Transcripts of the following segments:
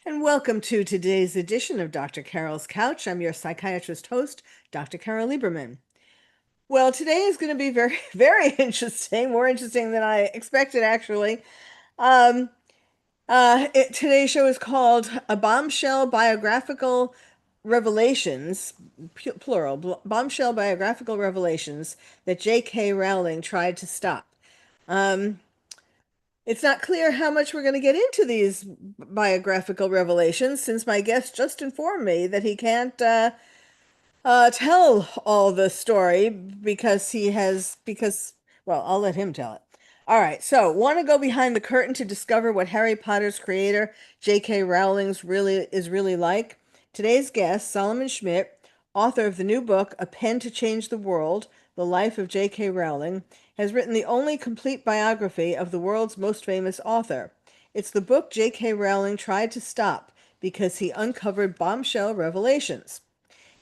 And welcome to today's edition of Dr. Carole's Couch. I'm your psychiatrist host, Dr. Carole Lieberman. Well, today is going to be very, very interesting, more interesting than I expected, actually. Um, Today's show is called A Bombshell Biographical Revelations, plural, Bombshell Biographical Revelations that J.K. Rowling tried to stop. Um, It's not clear how much we're going to get into these biographical revelations, since my guest just informed me that he can't tell all the story well, I'll let him tell it. All right, so want to go behind the curtain to discover what Harry Potter's creator, J.K. Rowling's really like? Today's guest, Solomon Schmidt, author of the new book, A Pen to Change the World, The Life of J.K. Rowling, has written the only complete biography of the world's most famous author. It's the book J.K. Rowling tried to stop because he uncovered bombshell revelations.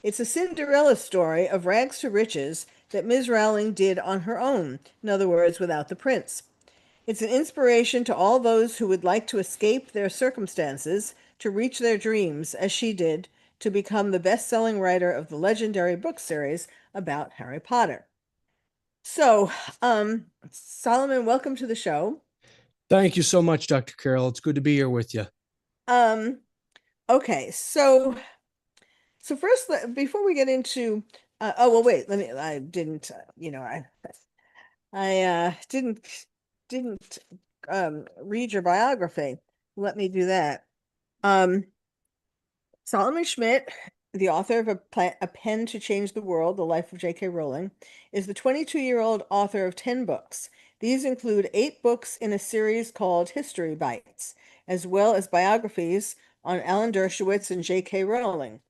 It's a Cinderella story of rags to riches that Ms. Rowling did on her own, in other words, without the prince. It's an inspiration to all those who would like to escape their circumstances, to reach their dreams, as she did, to become the best-selling writer of the legendary book series about Harry Potter. So, Solomon, welcome to the show. Thank you so much, Dr. Carole. It's good to be here with you. Um, okay, so first, before we get into, oh well, wait, I didn't, I didn't read your biography. Let me do that. Um, Solomon Schmidt, the author of A Pen to Change the World, The Life of J.K. Rowling, is the 22-year-old author of 10 books. These include 8 books in a series called History Bites, as well as biographies on Alan Dershowitz and J.K. Rowling.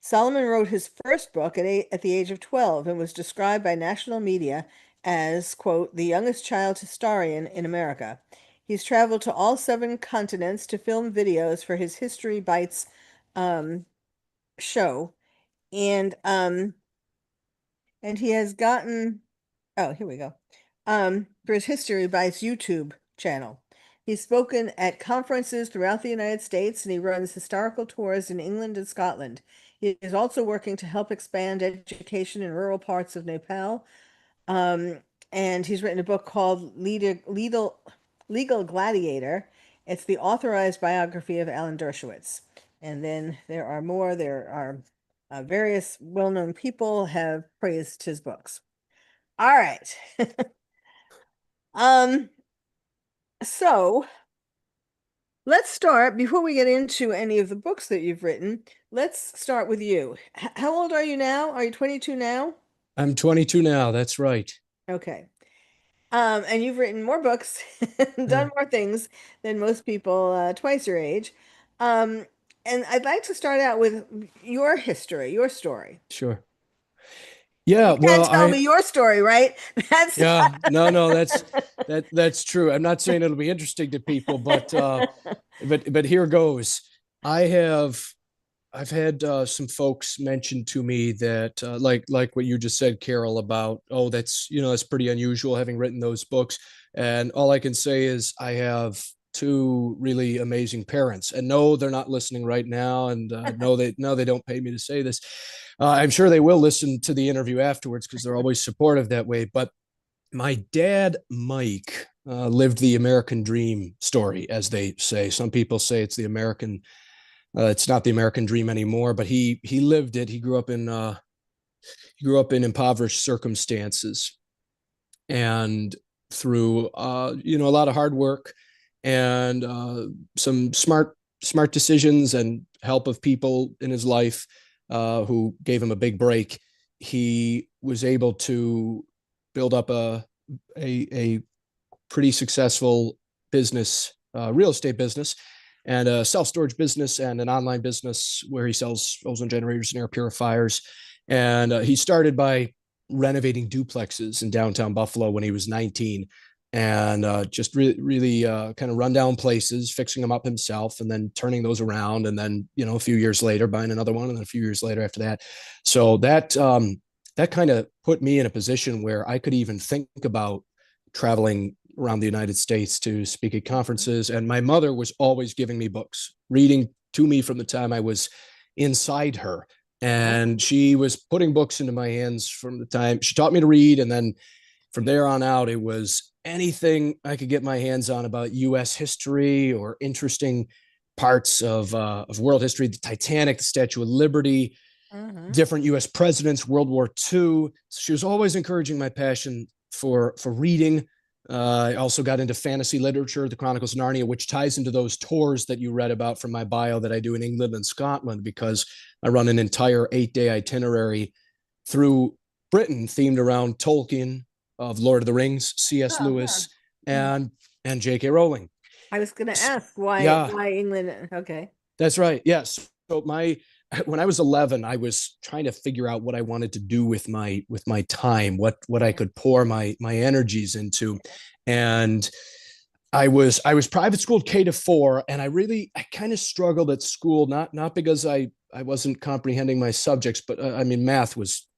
Solomon wrote his first book at the age of 12 and was described by national media as, quote, the youngest child historian in America. He's traveled to all 7 continents to film videos for his History Bites um, show, and he has gotten, oh, here we go, for his History Bites YouTube channel. He's spoken at conferences throughout the United States, and he runs historical tours in England and Scotland. He is also working to help expand education in rural parts of Nepal. Um, and he's written a book called Legal Gladiator. It's the authorized biography of Alan Dershowitz. And then there are more. There are various well-known people have praised his books. All right. Um, so let's start, before we get into any of the books that you've written, let's start with you. How old are you now? Are you 22 now? I'm 22 now. That's right. Okay. And you've written more books and Yeah, done more things than most people twice your age. Um, and I'd like to start out with your history, your story. sure. You Yeah, can't well, tell me your story, right? That's no, that's true. I'm not saying it'll be interesting to people, but here goes. I have I've had some folks mention to me that like what you just said, Carole, about, oh, that's pretty unusual having written those books. And all I can say is I have 2 really amazing parents, and no, they're not listening right now, and no, they don't pay me to say this. I'm sure they will listen to the interview afterwards because they're always supportive that way. But my dad, Mike, lived the American dream story, as they say. Some people say it's not the American dream anymore, but he lived it. He grew up in impoverished circumstances, and through a lot of hard work and some smart decisions and help of people in his life who gave him a big break, he was able to build up a pretty successful business, real estate business, and a self-storage business, and an online business where he sells ozone generators and air purifiers. And he started by renovating duplexes in downtown Buffalo when he was 19, and just really kind of rundown places, fixing them up himself, and then turning those around. And then, a few years later, buying another one, and then a few years later after that. So that kind of put me in a position where I could even think about traveling around the United States to speak at conferences. And my mother was always giving me books, reading to me from the time I was inside her. And Oh, she was putting books into my hands from the time she taught me to read. And then from there on out, it was anything I could get my hands on about U.S. history or interesting parts of world history, the Titanic, the Statue of Liberty, uh-huh. different U.S. presidents, World War II. She was always encouraging my passion for reading. I also got into fantasy literature, the Chronicles of Narnia, which ties into those tours that you read about from my bio that I do in England and Scotland, because I run an entire 8-day itinerary through Britain themed around Tolkien of Lord of the Rings, C.S. Oh, huh. Lewis, Hmm. and J.K. Rowling. I was going to ask why Yeah, why England. Okay. that's right. Yes. So my when I was 11, I was trying to figure out what I wanted to do with my time, what I Yeah. could pour my energies into. And I was private schooled K to 4, and I kind of struggled at school, not because I wasn't comprehending my subjects, but I mean math was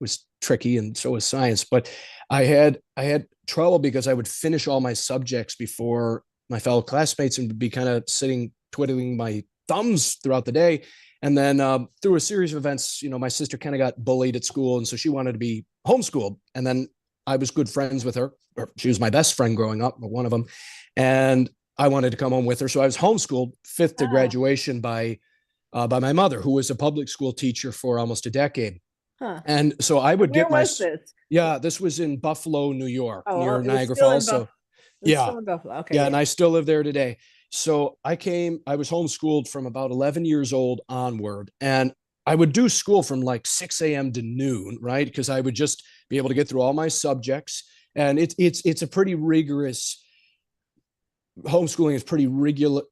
tricky, and so was science. But I had trouble because I would finish all my subjects before my fellow classmates and would be kind of sitting twiddling my thumbs throughout the day. And then through a series of events, you know, my sister kind of got bullied at school, and so she wanted to be homeschooled. And then I was good friends with her. Or she was my best friend growing up, one of them, and I wanted to come home with her. So I was homeschooled fifth to Ah, graduation by my mother, who was a public school teacher for almost a decade. huh. And so I And would where get my, was this? yeah, this was in Buffalo, New York, Oh, near it was Niagara still in Falls. Buff. So It was yeah, still in Buffalo. Okay, yeah, yeah. and I still live there today. So I was homeschooled from about 11 years old onward. And I would do school from like 6 a.m. to noon, right? Because I would just be able to get through all my subjects. And it's a pretty rigorous homeschooling is pretty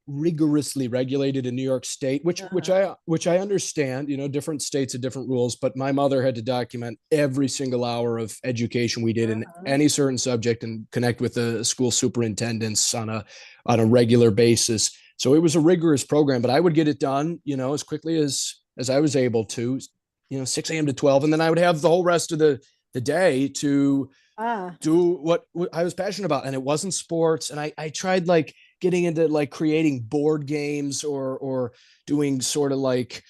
rigorously regulated in New York State, Uh-huh. which I understand. You know, different states have different rules, but my mother had to document every single hour of education we did in Uh-huh. any certain subject and connect with the school superintendents on a regular basis. So it was a rigorous program, but I would get it done, you know, as quickly as I was able to, you know, 6 a.m. to 12, and then I would have the whole rest of the day to Ah, do what I was passionate about. And it wasn't sports. And I tried like getting into like creating board games or doing sort of like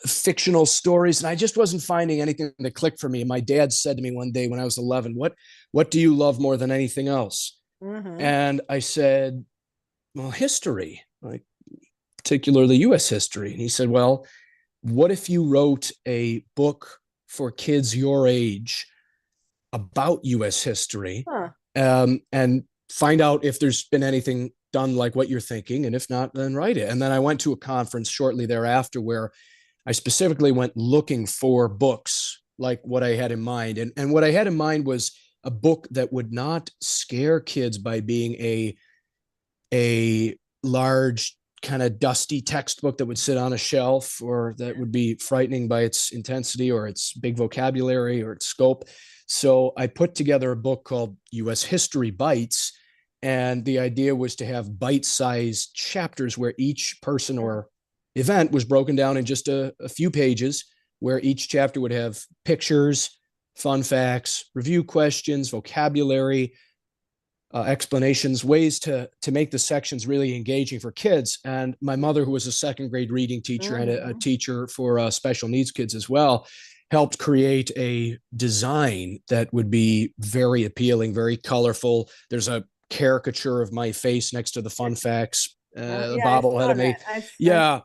fictional stories. And I just wasn't finding anything that clicked for me. And my dad said to me one day when I was 11, what do you love more than anything else? uh-huh. And I said, well, history, like particularly US history. And he said, well, what if you wrote a book for kids your age about U.S. history, Huh. and find out if there's been anything done like what you're thinking, and if not, then write it. And then I went to a conference shortly thereafter where I specifically went looking for books like what I had in mind, and what I had in mind was a book that would not scare kids by being a large kind of dusty textbook that would sit on a shelf or that would be frightening by its intensity or its big vocabulary or its scope. So I put together a book called US History Bites. And the idea was to have bite sized chapters where each person Yeah. or event was broken down in just a few pages, where each chapter would have pictures, fun facts, review questions, vocabulary, explanations, ways to make the sections really engaging for kids. And my mother, who was a second grade reading teacher and a Uh-huh. teacher for special needs kids as well, helped create a design that would be very appealing, very colorful. There's a caricature of my face next to the fun facts, a Yeah, I bobblehead saw of me. that. Yeah,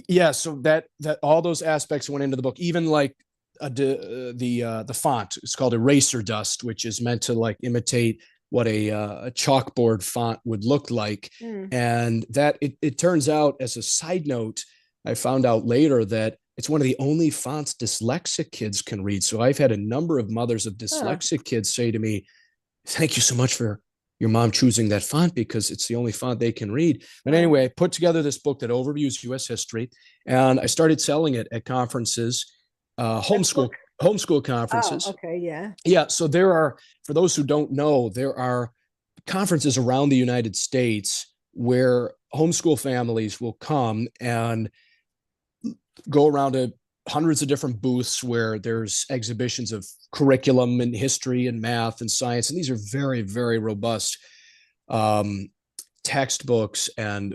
yeah. So that all those aspects went into the book, even like the font. It's called eraser dust, which is meant to like imitate what a chalkboard font would look like. mm. And that it turns out, as a side note, I found out later that it's one of the only fonts dyslexic kids can read. So I've had a number of mothers of Huh. dyslexic kids say to me, thank you so much for your mom choosing that font because it's the only font they can read. But anyway, I Uh-huh. put together this book that overviews US history, and I started selling it at conferences, That book. homeschool Oh, conferences. okay, yeah. Yeah, so there are, for those who don't know, there are conferences around the United States where homeschool families will come and go around to hundreds of different booths where there's exhibitions of curriculum and history and math and science. And these are very, very robust um, textbooks and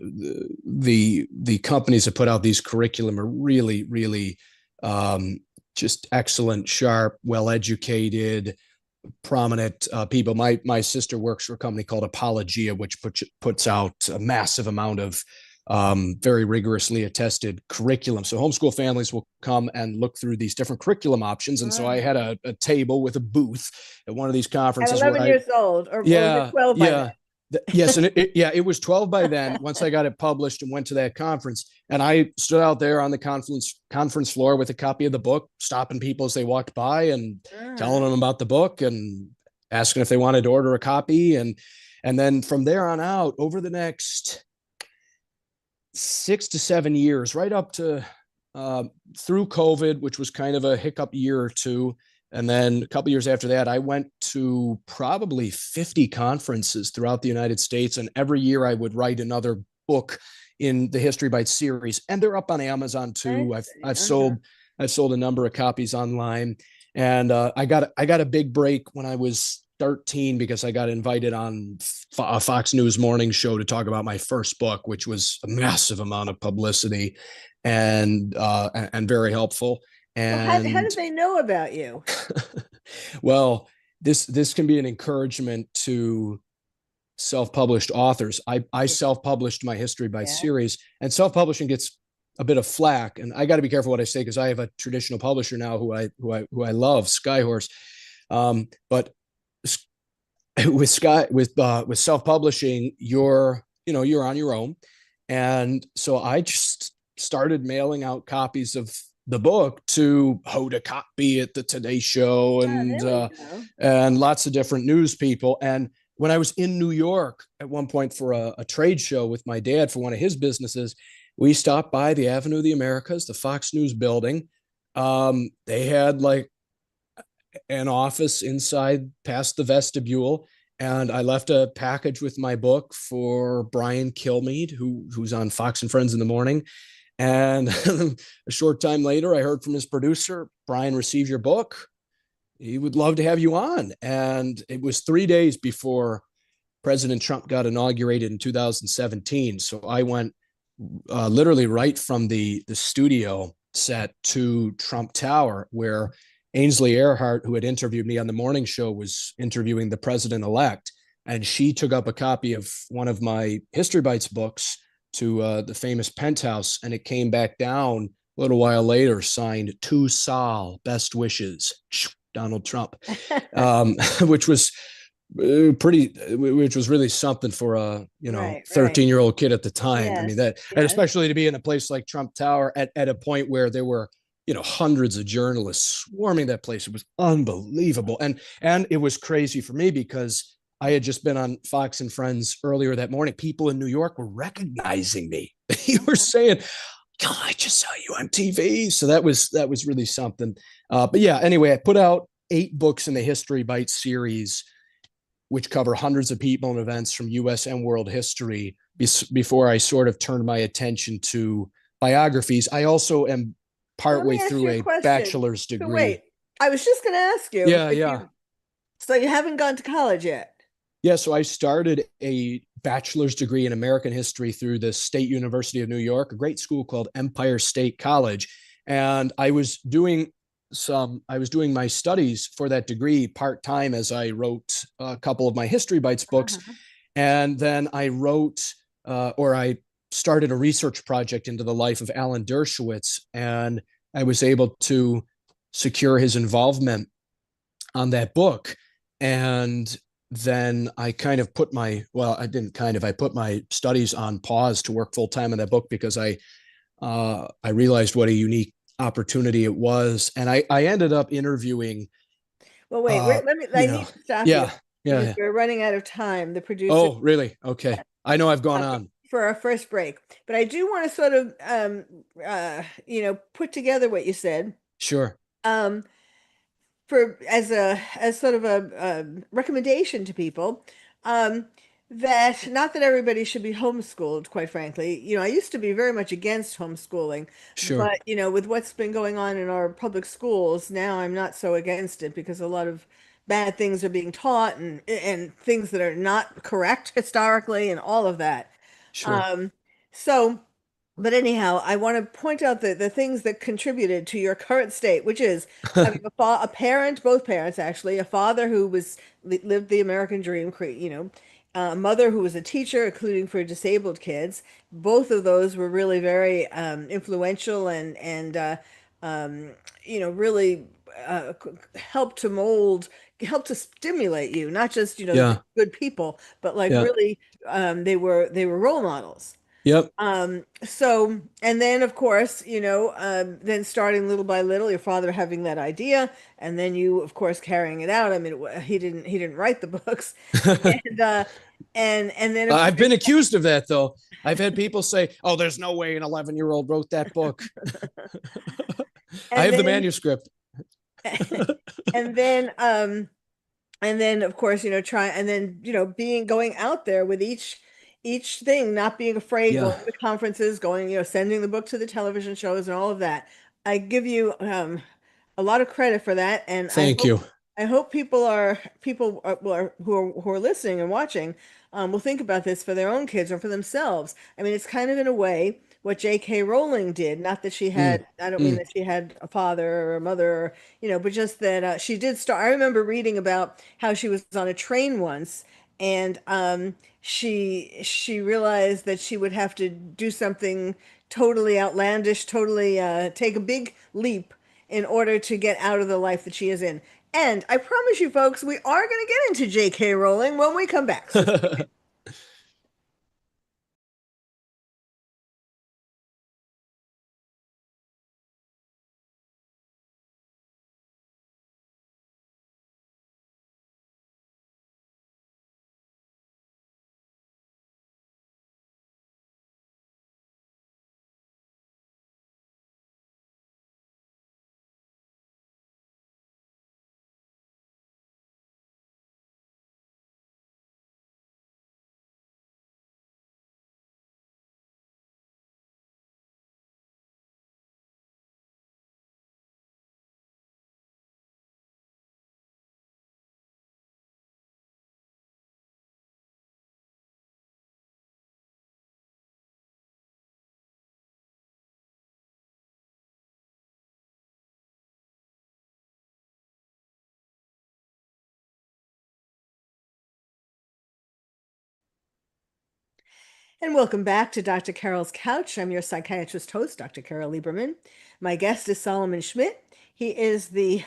the companies that put out these curriculum are really, really just excellent, sharp, well educated, prominent people. My sister works for a company called Apologia, which puts out a massive amount of very rigorously attested curriculum. So homeschool families will come and look through these different curriculum options. And so I Wow. had a table with a booth at one of these At conferences where 11 I, years old, or was it yeah, 12 by then? yeah. Yes, and yeah, it was 12 by then. Once I got it published and went to that conference, and I stood out there on the conference floor with a copy of the book, stopping people as they walked by and telling Ah, them about the book and asking if they wanted to order a copy, and then from there on out, over the next 6 to 7 years, right up to uh, through COVID, which was kind of a hiccup year or two. And then a couple years after that, I went to probably 50 conferences throughout the United States. And every year I would write another book in the History Bites series. And they're up on Amazon I too. see. I've sold a number of copies online. And I got a big break when I was 13 because I got invited on a Fox News morning show to talk about my first book, which was a massive amount of publicity and very helpful. Well, how And did they know about you? well, this can be an encouragement to self-published authors. I Yeah. self-published my History by Yeah. series, and self-publishing gets a bit of flack, and I got to be careful what I say because I have a traditional publisher now who I love, Skyhorse. But with self-publishing, you're on your own, and so I just started mailing out copies of the book to Hoda Kotb at the Today Show Ah, there we go. and lots of different news people. And when I was in New York at one point for a trade show with my dad for one of his businesses, we stopped by the Avenue of the Americas, the Fox News building. They had like an office inside past the vestibule, and I left a package with my book for Brian Kilmeade, who's on Fox and Friends in the morning. And a short time later, I heard from his producer, Brian received your book. He would love to have you on. And it was 3 days before President Trump got inaugurated in 2017. So I went literally right from the studio set to Trump Tower, where Ainsley Earhart, who had interviewed me on the morning show, was interviewing the president elect. And she took up a copy of one of my History Bites books to the famous penthouse, and it came back down a little while later, signed to Sal, best wishes, Donald Trump, which was which was really something for a Right, right. 13-year-old kid at the time. I mean, Yes, that, and yes. especially to be in a place like Trump Tower at a point where there were hundreds of journalists swarming that place. It was unbelievable, and it was crazy for me because I had just been on Fox and Friends earlier that morning. People in New York were recognizing me. They were Uh-huh. saying, God, I just saw you on TV. So that was really something. But yeah, anyway, I put out 8 books in the History Bites series, which cover hundreds of people and events from US and world history before I sort of turned my attention to biographies. I also am So let partway me ask through you a a question. bachelor's So wait, degree. I was just going to ask you Yeah, if yeah. you, so you haven't gone to college yet. Yeah, so I started a bachelor's degree in American history through the State University of New York, a great school called Empire State College. And I was doing my studies for that degree part-time as I wrote a couple of my History Bites books. Uh-huh. And then I started a research project into the life of Alan Dershowitz, and I was able to secure his involvement on that book. And then I kind of put I didn't kind of, I put my studies on pause to work full time on that book because I realized what a unique opportunity it was. And I ended up interviewing, Well, wait, uh, I you know, need to stop you yeah, because yeah. we're running out of time. The producer Oh, really? Okay. I know I've gone uh, on. for our first break, but I do want to sort of, put together what you said. Sure. Um, for as sort of a recommendation to people, um, that not that everybody should be homeschooled, quite frankly. I used to be very much against homeschooling, Sure. but with what's been going on in our public schools, now I'm not so against it because a lot of bad things are being taught and things that are not correct historically and all of that. Sure. Um, so, but anyhow, I want to point out the things that contributed to your current state, which is having a parent, both parents actually, a father who lived the American dream, a mother who was a teacher, including for disabled kids. Both of those were really very influential and um, really helped to mold, helped to stimulate you, not just to be Yeah. good people, but like Yeah. really they were role models. Yep. So, and then of course, then starting little by little, your father having that idea, and then you, of course, carrying it out. I mean, he didn't write the books, and and then of I've course, been accused of that though. I've had people say, "Oh, there's no way an 11-year-old wrote that book." I and have the then manuscript. and then and then of course, try and then being going out there with each thing, not being afraid, Yeah. going to conferences, going, sending the book to the television shows and all of that. I give you a lot of credit for that, and Thank you. I hope people who are listening and watching will think about this for their own kids or for themselves. I mean, it's kind of in a way what J.K. Rowling did. Not that she Mm, had, I don't mean mm, that she had a father or a mother, or, but just that she did start. I remember reading about how she was on a train once, and she realized that she would have to do something totally outlandish, totally take a big leap in order to get out of the life that she is in. And I promise you, folks, we are going to get into J.K. Rowling when we come back. So stay mm. tuned. And welcome back to Dr. Carol's Couch. I'm your psychiatrist host, Dr. Carol Lieberman. My guest is Solomon Schmidt. He is the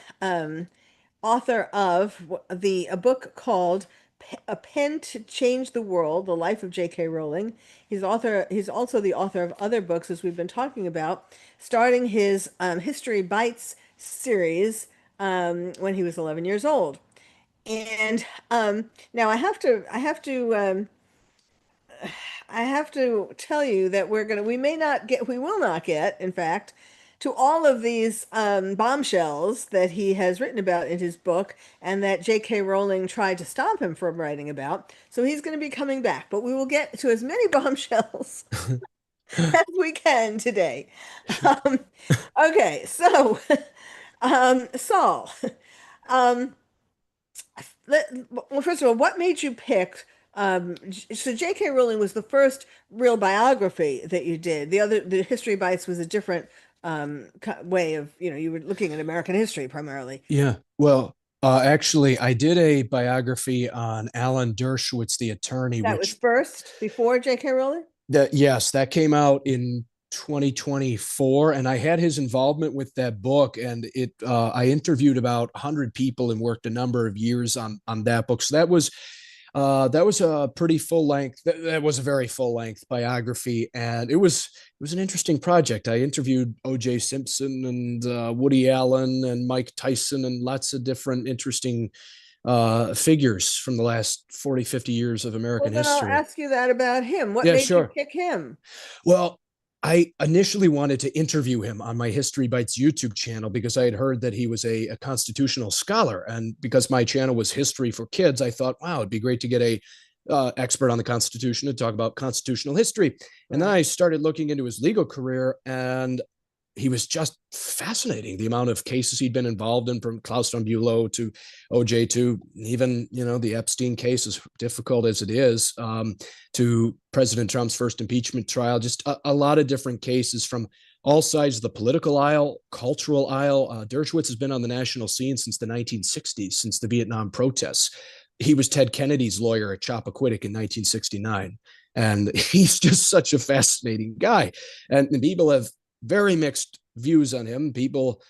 author of a book called A Pen to Change the World, The Life of J.K. Rowling. He's also the author of other books, as we've been talking about, starting his History Bites series when he was 11 years old. And now I have to tell you that we will not get, in fact, to all of these bombshells that he has written about in his book and that J.K. Rowling tried to stop him from writing about. So he's going to be coming back, but we will get to as many bombshells as we can today. Um, okay, so Saul, um, well, first of all, what made you pick? So J.K. Rowling was the first real biography that you did. The History Bites was a different way of, you were looking at American history primarily. Yeah. Well, actually, I did a biography on Alan Dershowitz, the attorney, That was which first before J.K. Rowling? that yes, that came out in 2024, and I had his involvement with that book, and it I interviewed about 100 people and worked a number of years on that book. So that was a pretty full length. That was a very full length biography, and it was an interesting project. I interviewed O.J. Simpson and Woody Allen and Mike Tyson and lots of different interesting figures from the last 40, 50 years of Well, American then I'll history. ask you that about him. What Yeah, made you sure. pick him? Well, I initially wanted to interview him on my History Bites YouTube channel because I had heard that he was a constitutional scholar. And because my channel was history for kids, I thought, wow, it'd be great to get a expert on the Constitution to talk about constitutional history. And then Right. I started looking into his legal career, and he was just fascinating. The amount of cases he'd been involved in, from Klaus von Bülow to OJ to even, the Epstein case, as difficult as it is, to President Trump's first impeachment trial. Just a lot of different cases from all sides of the political aisle, cultural aisle. Dershowitz has been on the national scene since the 1960s, since the Vietnam protests. He was Ted Kennedy's lawyer at Chappaquiddick in 1969. And he's just such a fascinating guy. And people have very mixed views on him. People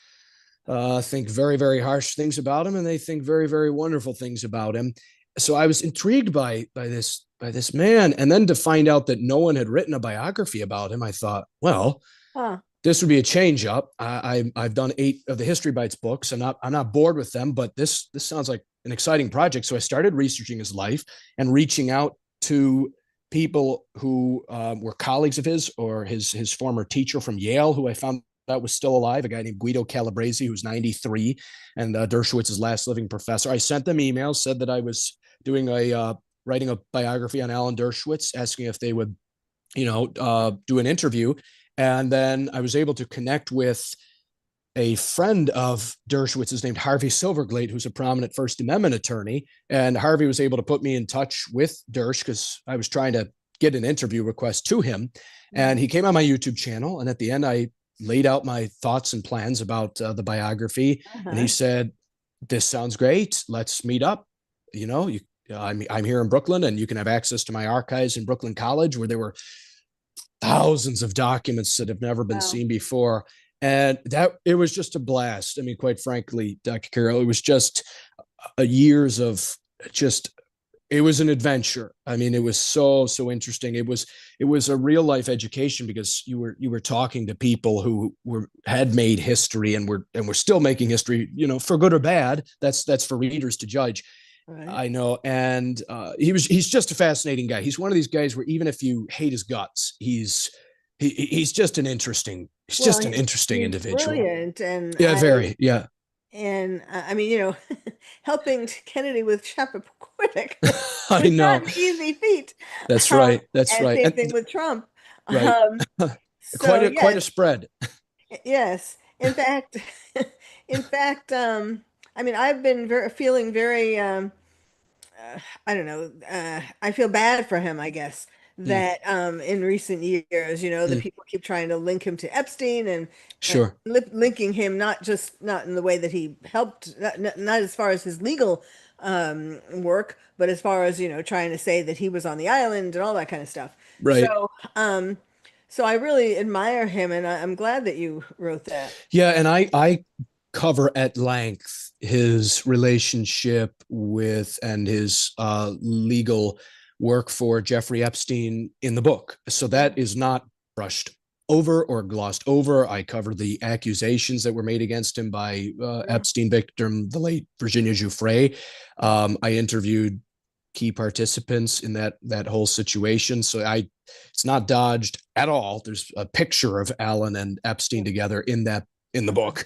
think very, very harsh things about him, and they think very, very wonderful things about him. So I was intrigued by this man, and then to find out that no one had written a biography about him, I thought, well, Huh. this would be a change up. I've done 8 of the History Bites books. I'm not bored with them, but this sounds like an exciting project. So I started researching his life and reaching out to people who were colleagues of his, or his former teacher from Yale, who I found out was still alive, a guy named Guido Calabresi, who's 93, and Dershowitz's last living professor. I sent them emails, said that I was doing writing a biography on Alan Dershowitz, asking if they would, do an interview. And then I was able to connect with a friend of Dershowitz's named Harvey Silverglate, who's a prominent First Amendment attorney. And Harvey was able to put me in touch with Dersh because I was trying to get an interview request to him. And he came on my YouTube channel. And at the end, I laid out my thoughts and plans about the biography. And he said, "This sounds great. Let's meet up. I'm here in Brooklyn, and you can have access to my archives in Brooklyn College, where there were thousands of documents that have never been seen before." And that it was just a blast. I mean, quite frankly, Dr. Carole, it was just years of just, it was an adventure. I mean, it was so interesting. It was a real life education, because you were talking to people who had made history and were still making history, for good or bad. That's for readers to judge. Right. I know. And he's just a fascinating guy. He's one of these guys where even if you hate his guts, he's just an interesting, individual. Brilliant. And yeah, very, yeah. And I mean, helping Kennedy with Chappaquiddick I was know. not an easy feat. That's right. That's and right. Same thing with Trump. Right. So quite a spread. Yes. In fact, I mean, I've been feeling very, I don't know, I feel bad for him, I guess, that in recent years, the people keep trying to link him to Epstein, and Sure. linking him not in the way that he helped, not as far as his legal work, but as far as, trying to say that he was on the island and all that kind of stuff. Right. So I really admire him, and I'm glad that you wrote that. Yeah, and I cover at length his relationship with and his legal work for Jeffrey Epstein in the book. So that is not brushed over or glossed over. I cover the accusations that were made against him by Epstein victim, the late Virginia Giuffre. I interviewed key participants in that whole situation. So it's not dodged at all. There's a picture of Alan and Epstein together in the book.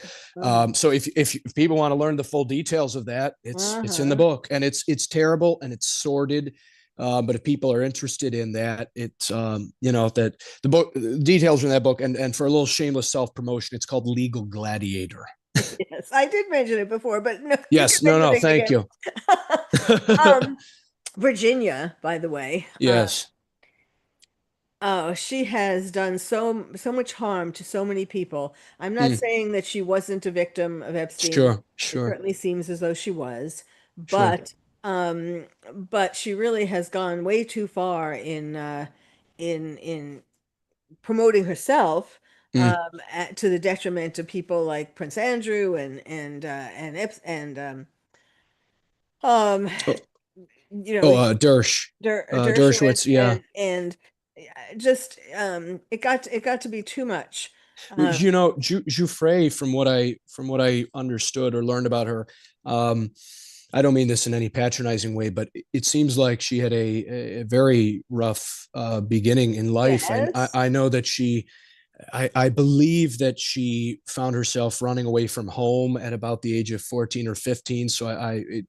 So if people want to learn the full details of that, it's in the book, and it's terrible and it's sordid. But if people are interested in that, it's that the book, the details in that book, and for a little shameless self-promotion, it's called Legal Gladiator. Yes, I did mention it before, but no. Yes, no, thank you. Virginia, by the way. Yes. Oh, she has done so much harm to so many people. I'm not saying that she wasn't a victim of Epstein. Sure. It certainly seems as though she was, Sure. but she really has gone way too far in promoting herself to the detriment of people like Prince Andrew um Dershowitz, yeah. And just it got to be too much. Giuffre, from what I understood or learned about her, I don't mean this in any patronizing way, but it seems like she had a very rough beginning in life. Yes. And I know that I believe that she found herself running away from home at about the age of 14 or 15. So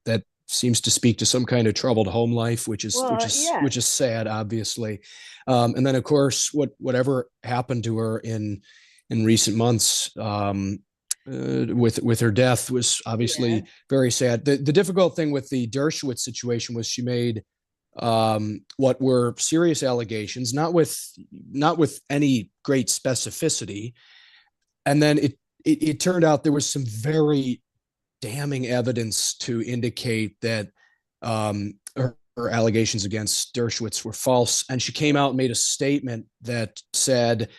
that seems to speak to some kind of troubled home life, which is sad, obviously. And then of course, whatever happened to her in in recent months with her death was Yeah. obviously very sad. The difficult thing with the Dershowitz situation was she made what were serious allegations, not with any great specificity, and then it turned out there was some very damning evidence to indicate that her allegations against Dershowitz were false. And she came out and made a statement that said,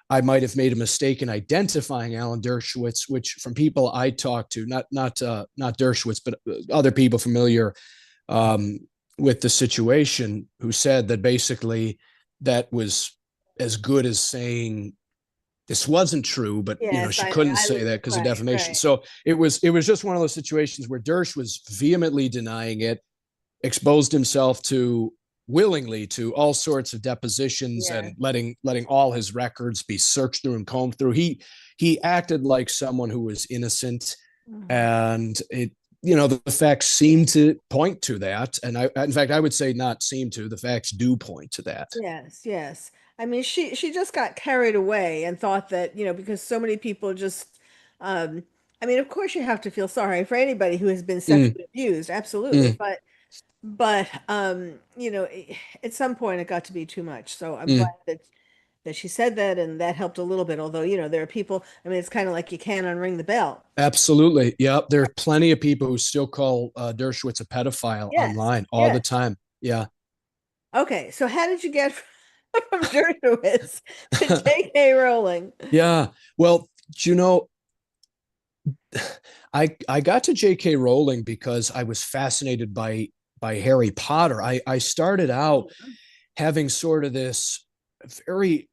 I might have made a mistake in identifying Alan Dershowitz, which from people I talked to, not Dershowitz, but other people familiar um, with the situation, who said that basically that was as good as saying this wasn't true, but Yes, she couldn't I say that because of right, defamation. right. So it was just one of those situations where Dersh was vehemently denying it, exposed himself to willingly to all sorts of depositions Yeah. and letting all his records be searched through and combed through. He acted like someone who was innocent, Mhm. and the facts seem to point to that. And in fact, I would say not seem to. The facts do point to that. Yes, yes. I mean, she just got carried away and thought that, because so many people just um I mean, of course you have to feel sorry for anybody who has been Mm, sexually abused, absolutely. mm, But at some point it got to be too much. So I'm glad mm. that she said that, and that helped a little bit. Although, there are people, I mean, it's kind of like you can't unring the bell. Absolutely. Yep. There are plenty of people who still call Dershowitz a pedophile Yes, online all the yes. time. Yeah. Okay, so how did you get from Dershowitz to J.K. Rowling? Yeah. Well, you know, I got to J.K. Rowling because I was fascinated by Harry Potter. I started out having sort of this very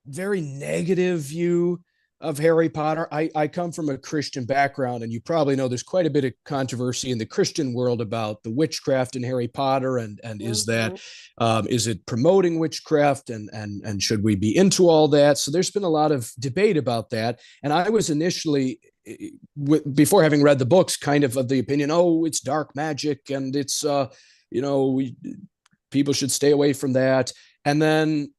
very negative view of Harry Potter. I come from a Christian background, and you probably know there's quite a bit of controversy in the Christian world about the witchcraft in Harry Potter, and Mhm. is it promoting witchcraft, and should we be into all that? So there's been a lot of debate about that, and I was initially, before having read the books, kind of the opinion, oh, it's dark magic, and it's you know we, people should stay away from that. And then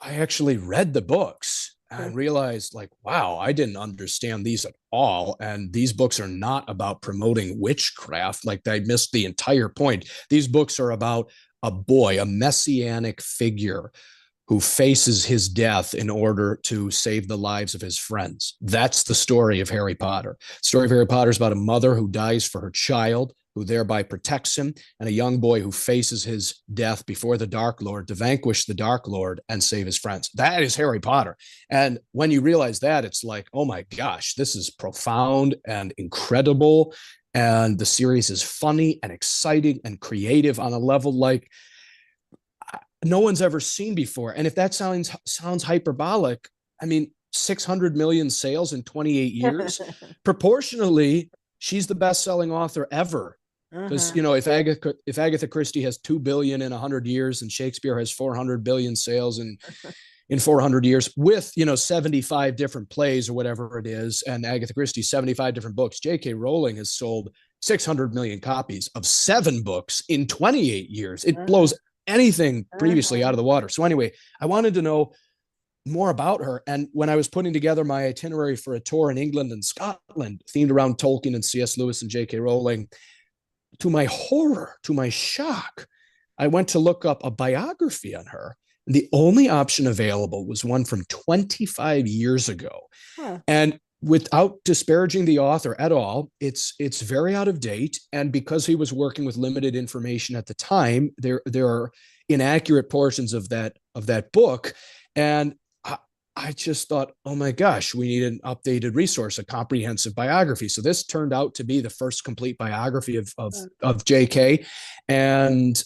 I actually read the books and realized, like, wow, I didn't understand these at all. And these books are not about promoting witchcraft. Like, I missed the entire point. These books are about a boy, a messianic figure who faces his death in order to save the lives of his friends. That's the story of Harry Potter. The story of Harry Potter is about a mother who dies for her child, who thereby protects him, and a young boy who faces his death before the Dark Lord to vanquish the Dark Lord and save his friends. That is Harry Potter. And when you realize that, it's like, oh my gosh, this is profound and incredible. And the series is funny and exciting and creative on a level like no one's ever seen before. And if that sounds hyperbolic, I mean, 600 million sales in 28 years, proportionally, she's the best-selling author ever. Because Uh-huh. if Agatha Christie has 2 billion in 100 years, and Shakespeare has 400 billion sales in 400 years, with 75 different plays or whatever it is, and Agatha Christie 75 different books, J.K. Rowling has sold 600 million copies of 7 books in 28 years. It Uh-huh. blows anything previously out Uh-huh. of the water. So anyway, I wanted to know more about her. And when I was putting together my itinerary for a tour in England and Scotland, themed around Tolkien and C.S. Lewis and J.K. Rowling, to my horror, to my shock, I went to look up a biography on her. And the only option available was one from 25 years ago. Huh. And without disparaging the author at all, it's very out of date. And because he was working with limited information at the time, there are inaccurate portions of that book. And I just thought, oh my gosh, we need an updated resource, a comprehensive biography. So this turned out to be the first complete biography of J.K. And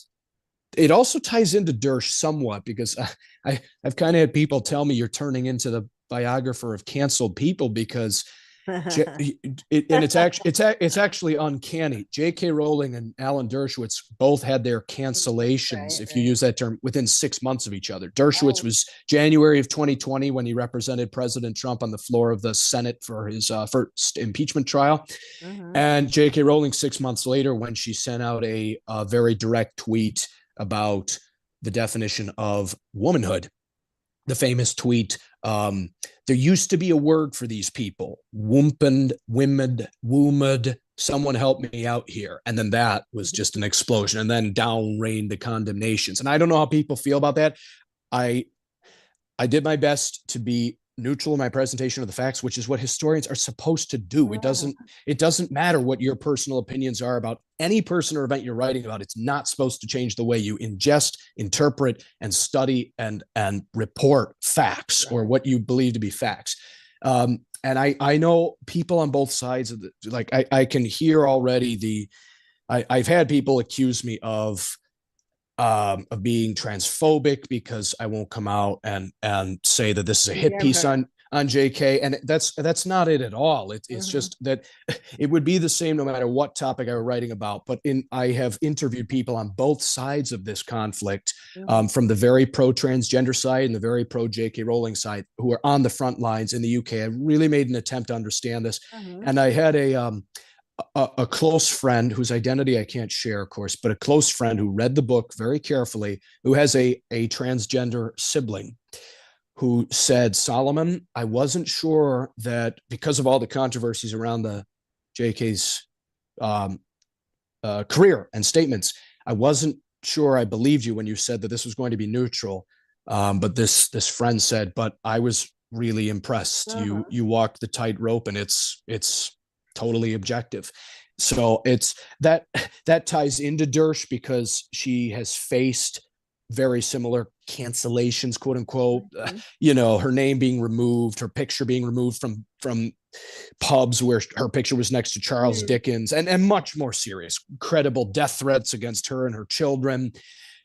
it also ties into Dersh somewhat, because I've kind of had people tell me you're turning into the biographer of canceled people, because and it's actually uncanny. J.K. Rowling and Alan Dershowitz both had their cancellations, Right, if you right. use that term, within 6 months of each other. Dershowitz Oh. was January of 2020 when he represented President Trump on the floor of the Senate for his first impeachment trial, Uh-huh. and J.K. Rowling 6 months later when she sent out a very direct tweet about the definition of womanhood. the famous tweet. There used to be a word for these people, wompend, womed, woomed. Someone help me out here. And then that was just an explosion. And then down rained the condemnations. And I don't know how people feel about that. I I did my best to be neutral in my presentation of the facts, which is what historians are supposed to do. It doesn't matter what your personal opinions are about any person or event you're writing about. It's not supposed to change the way you ingest, interpret, and study and report facts or what you believe to be facts. And I know people on both sides of the, like I can hear already I've had people accuse me of being transphobic because I won't come out and say that this is a hit Yeah, I've piece heard. on J.K. And that's not it at all. It's Hmm. just that it would be the same no matter what topic I were writing about. But I have interviewed people on both sides of this conflict, Hmm. from the very pro transgender side and the very pro J.K. Rowling side, who are on the front lines in the UK. I really made an attempt to understand this, Hmm. and I had a close friend whose identity I can't share, of course, but a close friend who read the book very carefully, who has a transgender sibling, who said, Solomon, I wasn't sure that because of all the controversies around the JK's um, career and statements, I wasn't sure I believed you when you said that this was going to be neutral. But this friend said, but I was really impressed. Uh-huh. You walked the tightrope, and it's totally objective. So it's that ties into Dersh because she has faced very similar cancellations, quote unquote. Mhm. Her name being removed, her picture being removed from pubs where her picture was next to Charles Mhm. Dickens, and much more serious, credible death threats against her and her children,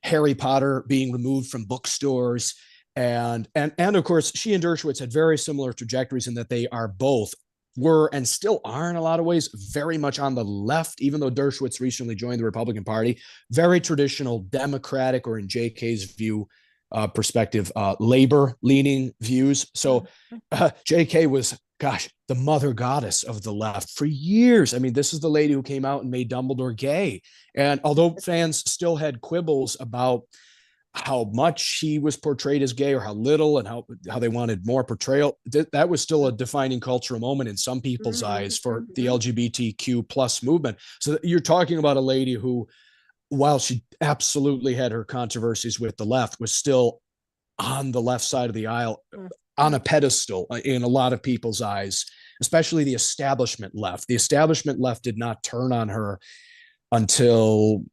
Harry Potter being removed from bookstores. And of course, she and Dershowitz had very similar trajectories in that they are both were and still are in a lot of ways very much on the left, even though Dershowitz recently joined the Republican Party. Very traditional Democratic, or in JK's view, perspective, labor leaning views. So Mhm. JK was, gosh, the mother goddess of the left for years. I mean, this is the lady who came out and made Dumbledore gay. And although fans still had quibbles about how much he was portrayed as gay or how little, and how they wanted more portrayal, that was still a defining cultural moment in some people's Mhm. eyes for the Mhm. LGBTQ plus movement. So you're talking about a lady who, while she absolutely had her controversies with the left, was still on the left side of the aisle, on Mhm. a pedestal in a lot of people's eyes, especially the establishment left. The establishment left did not turn on her until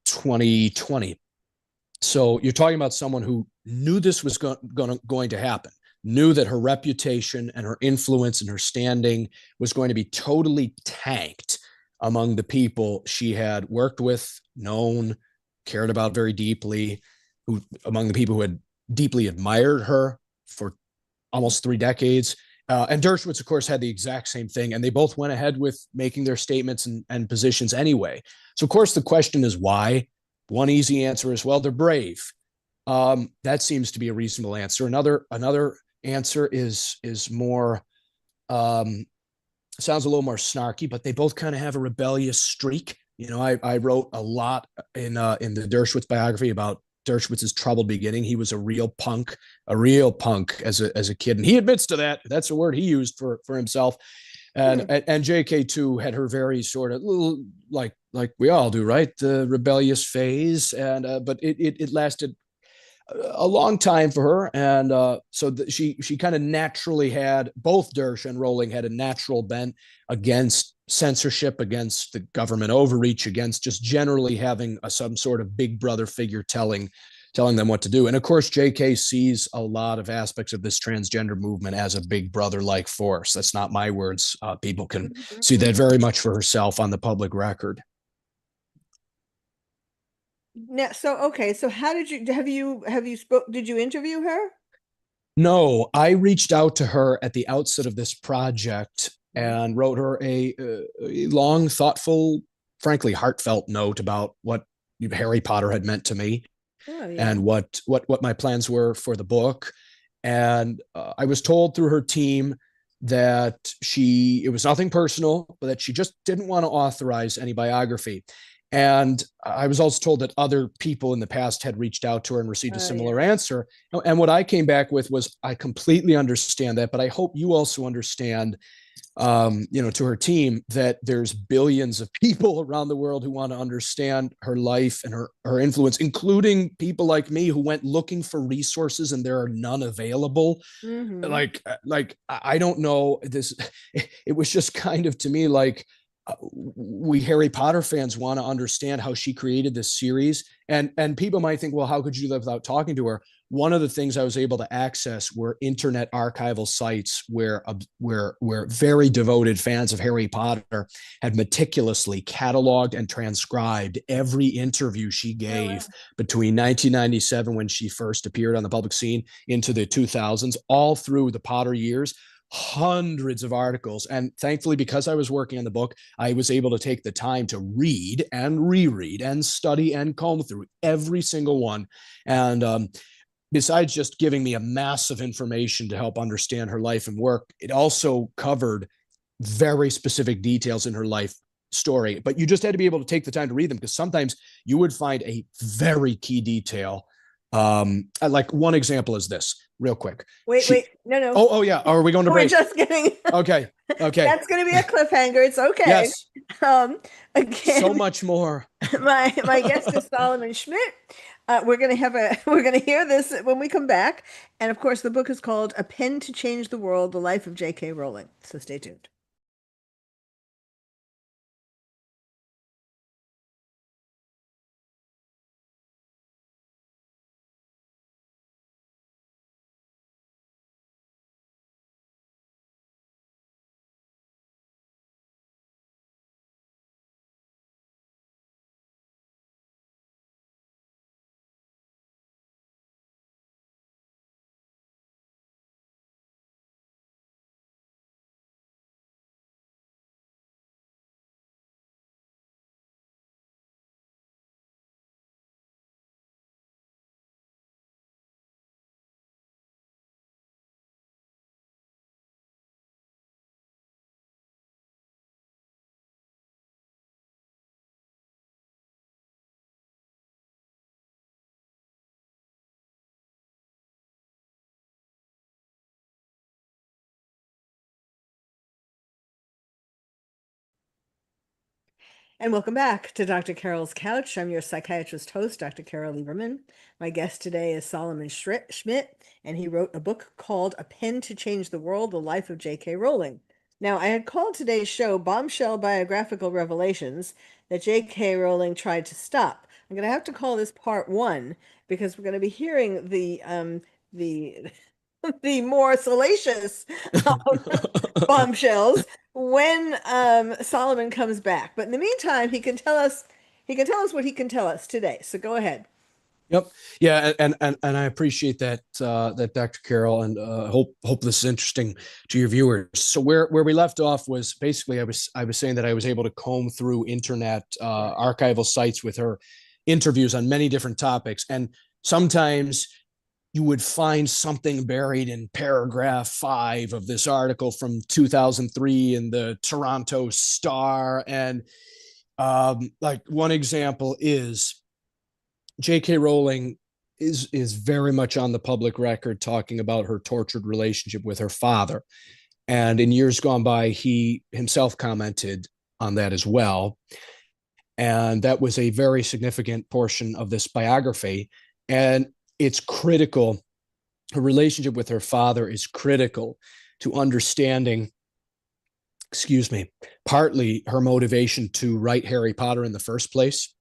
2020. So you're talking about someone who knew this was going to happen, knew that her reputation and her influence and her standing was going to be totally tanked among the people she had worked with, known, cared about very deeply, who among the people who had deeply admired her for almost 3 decades. And Dershowitz, of course, had the exact same thing, and they both went ahead with making their statements and positions anyway. So, of course, the question is why. One easy answer is, well, they're brave. That seems to be a reasonable answer. Another answer is more, um, sounds a little more snarky, but they both kind of have a rebellious streak. I wrote a lot in the Dershowitz biography about Dershowitz's troubled beginning. He was a real punk as a kid, and he admits to that. That's a word he used for himself. And Mhm. and JK too had her very sort of little, like we all do, right? The rebellious phase, and but it lasted a long time for her, and so she kind of naturally had, both Dersh and Rowling had a natural bent against censorship, against the government overreach, against just generally having some sort of big brother figure telling them what to do. And of course, J.K. sees a lot of aspects of this transgender movement as a big brother like force. That's not my words. People can Mhm. see that Mhm. very much for herself on the public record. Now, so okay, so how did you have you spoke? Did you interview her? No, I reached out to her at the outset of this project Mhm. and wrote her a long, thoughtful, frankly heartfelt note about what Harry Potter had meant to me, Oh yeah. and what my plans were for the book. And I was told through her team that it was nothing personal, but that she just didn't want to authorize any biography. And I was also told that other people in the past had reached out to her and received a Yeah. similar answer. And what I came back with was, I completely understand that, but I hope you also understand, to her team, that there's billions of people around the world who want to understand her life and her influence, including people like me who went looking for resources and there are none available. Mm-hmm. Like I don't know this. It was just kind of, to me, like, we Harry Potter fans want to understand how she created this series, and people might think, well, how could you do that without talking to her? One of the things I was able to access were internet archival sites where very devoted fans of Harry Potter had meticulously cataloged and transcribed every interview she Oh, gave wow. between 1997, when she first appeared on the public scene, into the 2000s, all through the Potter years. Hundreds of articles. And thankfully, because I was working on the book, I was able to take the time to read and reread and study and comb through every single one. And besides just giving me a mass of information to help understand her life and work, it also covered very specific details in her life story. But you just had to be able to take the time to read them, because sometimes you would find a very key detail. Like one example is this, real quick. Wait, She, wait. No, no. oh yeah. Are we going to We're break? just kidding. Okay, okay. That's going to be a cliffhanger. It's okay. Yes, Um, so again, much more. my guest is Solomon Schmidt. We're gonna have a we're gonna hear this when we come back, and of course, the book is called "A Pen to Change the World: The Life of J.K. Rowling." So stay tuned. And welcome back to Dr. Carol's Couch. I'm your psychiatrist host, Dr. Carol Lieberman. My guest today is Solomon Schmidt, and he wrote a book called A Pen to Change the World: The Life of J.K. Rowling. Now, I had called today's show Bombshell Biographical Revelations that J.K. Rowling tried to stop. I'm going to have to call this part one because we're going to be hearing the the more salacious bombshells when Solomon comes back. But in the meantime, he can tell us what he can tell us today. So go ahead. Yep. Yeah, and I appreciate that, that Dr. Carol, and hope this is interesting to your viewers. So where we left off was basically, I was saying that I was able to comb through internet Right. archival sites with her interviews on many different topics, and sometimes you would find something buried in paragraph 5 of this article from 2003 in the Toronto Star. And like one example is, J.K. Rowling is very much on the public record talking about her tortured relationship with her father. And in years gone by, he himself commented on that as well. And that was a very significant portion of this biography. And it's critical. Her relationship with her father is critical to understanding, excuse me, partly her motivation to write Harry Potter in the first place,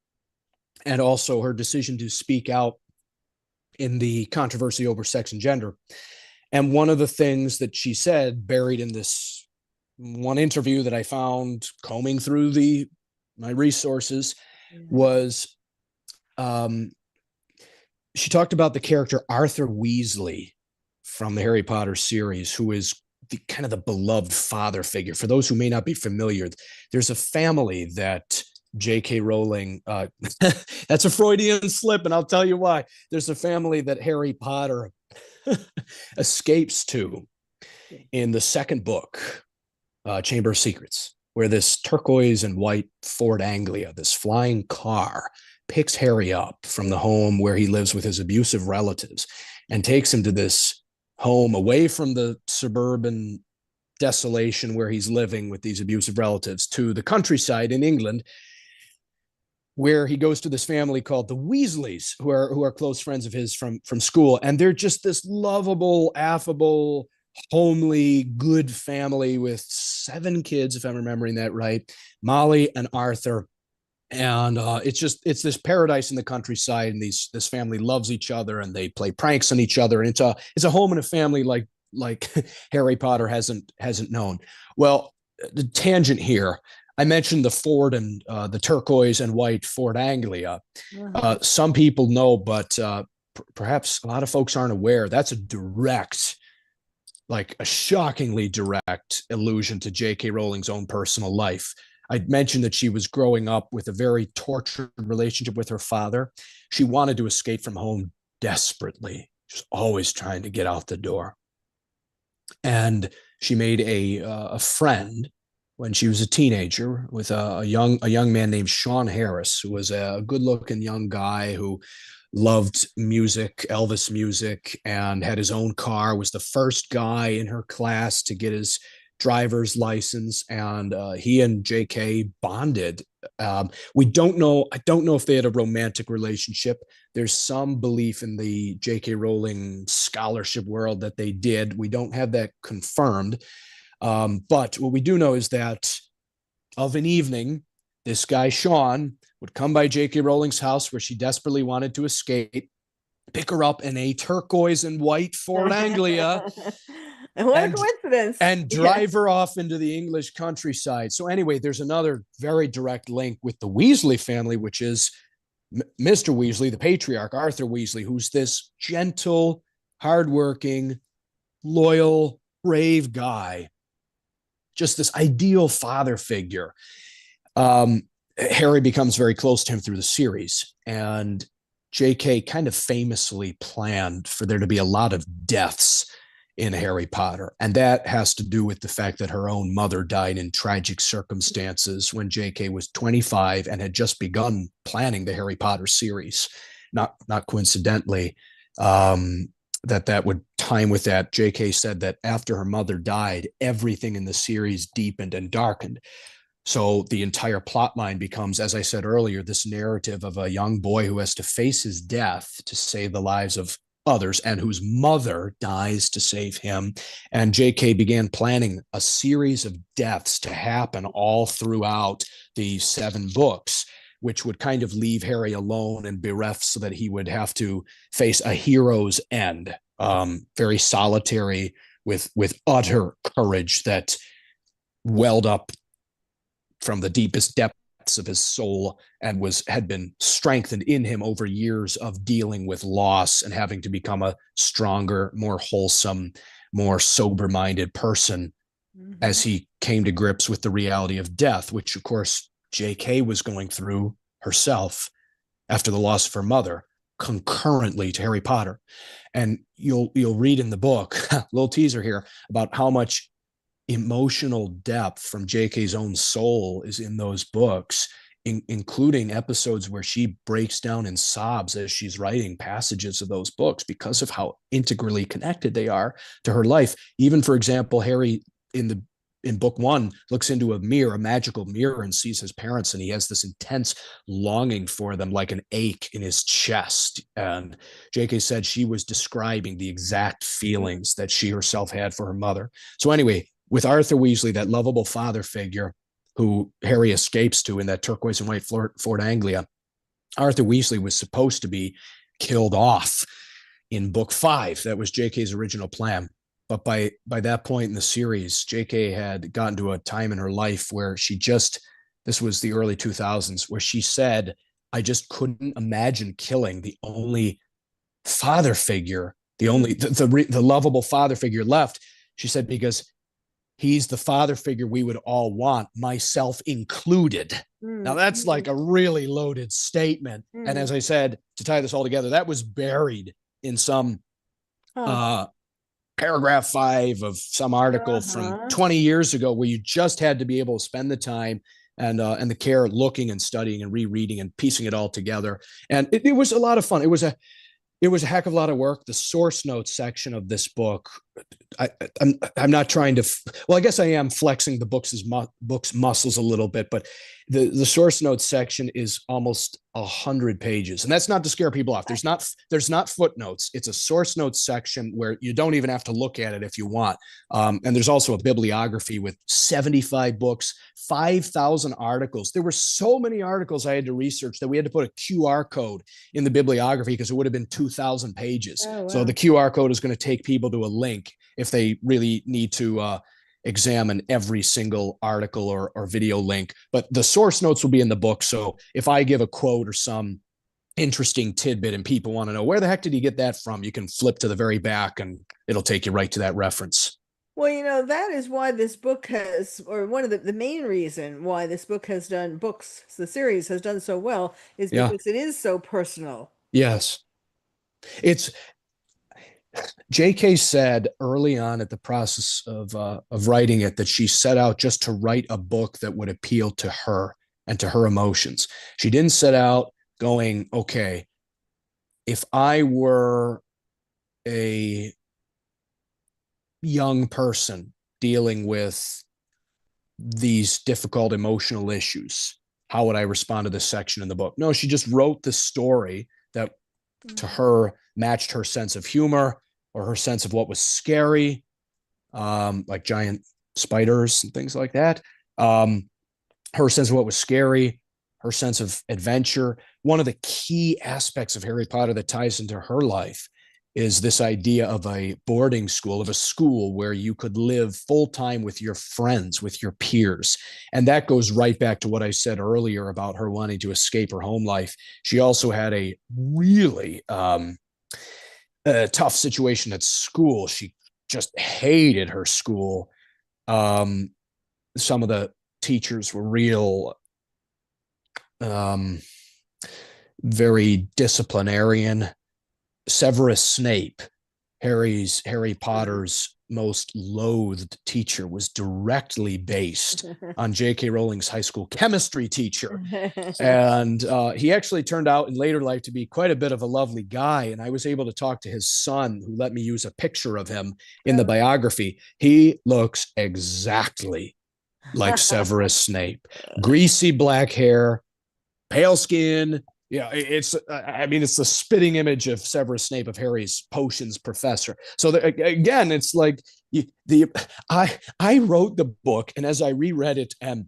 and also her decision to speak out in the controversy over sex and gender. And one of the things that she said, buried in this one interview that I found combing through the my resources, Yeah. was, um, she talked about the character Arthur Weasley from the Harry Potter series, who is the kind of the beloved father figure. For those who may not be familiar, there's a family that J.K. Rowling, that's a Freudian slip, and I'll tell you why. There's a family that Harry Potter escapes to in the second book, Chamber of Secrets. where this turquoise and white Ford Anglia, this flying car, picks Harry up from the home where he lives with his abusive relatives and takes him to this home away from the suburban desolation where he's living with these abusive relatives to the countryside in England, where he goes to this family called the Weasleys, who are close friends of his from school, and they're just this lovable, affable, homely, good family with 7 kids, if I'm remembering that right, Molly and Arthur. And it's this paradise in the countryside, and this family loves each other, and they play pranks on each other, and it's a home and a family like Harry Potter hasn't known. Well, the tangent here. I mentioned the Ford and the turquoise and white Ford Anglia. Uh-huh. Some people know, but perhaps a lot of folks aren't aware. That's a direct, like a shockingly direct allusion to J.K. Rowling's own personal life. I mentioned that she was growing up with a very tortured relationship with her father. She wanted to escape from home desperately. She was always trying to get out the door. And she made a friend when she was a teenager with a young man named Sean Harris, who was a good looking young guy who loved music, Elvis music, and had his own car. Was the first guy in her class to get his driver's license, and he and J.K. bonded. We don't know. I don't know if they had a romantic relationship. There's some belief in the J.K. Rowling scholarship world that they did. We don't have that confirmed. But what we do know is that of an evening, this guy, Sean, would come by J.K. Rowling's house where she desperately wanted to escape, pick her up in a turquoise and white Ford Anglia, And what a and coincidence. and Yeah. drive her off into the English countryside. So anyway, there's another very direct link with the Weasley family, which is Mr. Weasley, the patriarch, Arthur Weasley, who's this gentle, hardworking, loyal, brave guy, just this ideal father figure. Um, Harry becomes very close to him through the series, and J.K. kind of famously planned for there to be a lot of deaths in Harry Potter. And that has to do with the fact that her own mother died in tragic circumstances when J.K. was 25 and had just begun planning the Harry Potter series. Not coincidentally, that would time with that. J.K. said that after her mother died, everything in the series deepened and darkened. So the entire plot line becomes, as I said earlier, this narrative of a young boy who has to face his death to save the lives of others and whose mother dies to save him. And J.K. began planning a series of deaths to happen all throughout the 7 books, which would kind of leave Harry alone and bereft so that he would have to face a hero's end, very solitary, with utter courage that welled up from the deepest depths of his soul and had been strengthened in him over years of dealing with loss and having to become a stronger, more wholesome, more sober-minded person as he came to grips with the reality of death, which of course J.K. was going through herself after the loss of her mother, concurrently to Harry Potter. And you'll read in the book, little teaser here, about how much emotional depth from J.K.'s own soul is in those books, including episodes where she breaks down and sobs as she's writing passages of those books because of how integrally connected they are to her life. Even, for example, Harry in book 1 looks into a mirror, a magical mirror, and sees his parents, and he has this intense longing for them, like an ache in his chest. And J.K. said she was describing the exact feelings that she herself had for her mother. So anyway, with Arthur Weasley, that lovable father figure who Harry escapes to in that turquoise and white Ford Anglia, Arthur Weasley was supposed to be killed off in book 5. That was J.K.'s original plan. But by that point in the series, J.K. had gotten to a time in her life where this was the early 2000s, where she said, I just couldn't imagine killing the only father figure, the lovable father figure left. She said, because he's the father figure we would all want, myself included. Now, that's like a really loaded statement. And as I said, to tie this all together, that was buried in some paragraph 5 of some article from Uh-huh. 20 years ago where you just had to be able to spend the time and the care looking and studying and rereading and piecing it all together. And it was a lot of fun. It was a heck of a lot of work. The source notes section of this book, I'm not trying to. Well, I guess I am flexing the book's muscles a little bit, but the source notes section is almost 100 pages, and that's not to scare people off. There's not footnotes. It's a source notes section where you don't even have to look at it if you want. And there's also a bibliography with 75 books, 5,000 articles. There were so many articles I had to research that we had to put a QR code in the bibliography because it would have been 2,000 pages. Oh, So wow. the QR code is going to take people to a link if they really need to examine every single article or video link. But the source notes will be in the book. So if I give a quote or some interesting tidbit and people want to know where the heck did he get that from, you can flip to the very back and it'll take you right to that reference. Well, that is why this book has, or one of the main reason why this book has done books, the series has done so well, is Yeah. because it is so personal. Yes. It's J.K. said early on at the process of writing it that she set out just to write a book that would appeal to her and to her emotions. She didn't set out going, okay, if I were a young person dealing with these difficult emotional issues, how would I respond to this section in the book? No, she just wrote the story that to Mhm. her matched her sense of humor or her sense of what was scary, like giant spiders and things like that. Um, her sense of what was scary, her sense of adventure. One of the key aspects of Harry Potter that ties into her life is this idea of a boarding school, of a school where you could live full time with your friends, with your peers. And that goes right back to what I said earlier about her wanting to escape her home life. She also had a really tough situation at school. She just hated her school. Um, some of the teachers were real um, very disciplinarian. Severus Snape, Harry Potter's most loathed teacher, was directly based on J.K. Rowling's high school chemistry teacher. And he actually turned out in later life to be quite a bit of a lovely guy. And I was able to talk to his son, who let me use a picture of him in the biography. He looks exactly like Severus Snape. Greasy black hair, pale skin. Yeah, it's. I mean, it's the spitting image of Severus Snape, of Harry's potions professor. So again, it's like the I wrote the book, and as I reread it and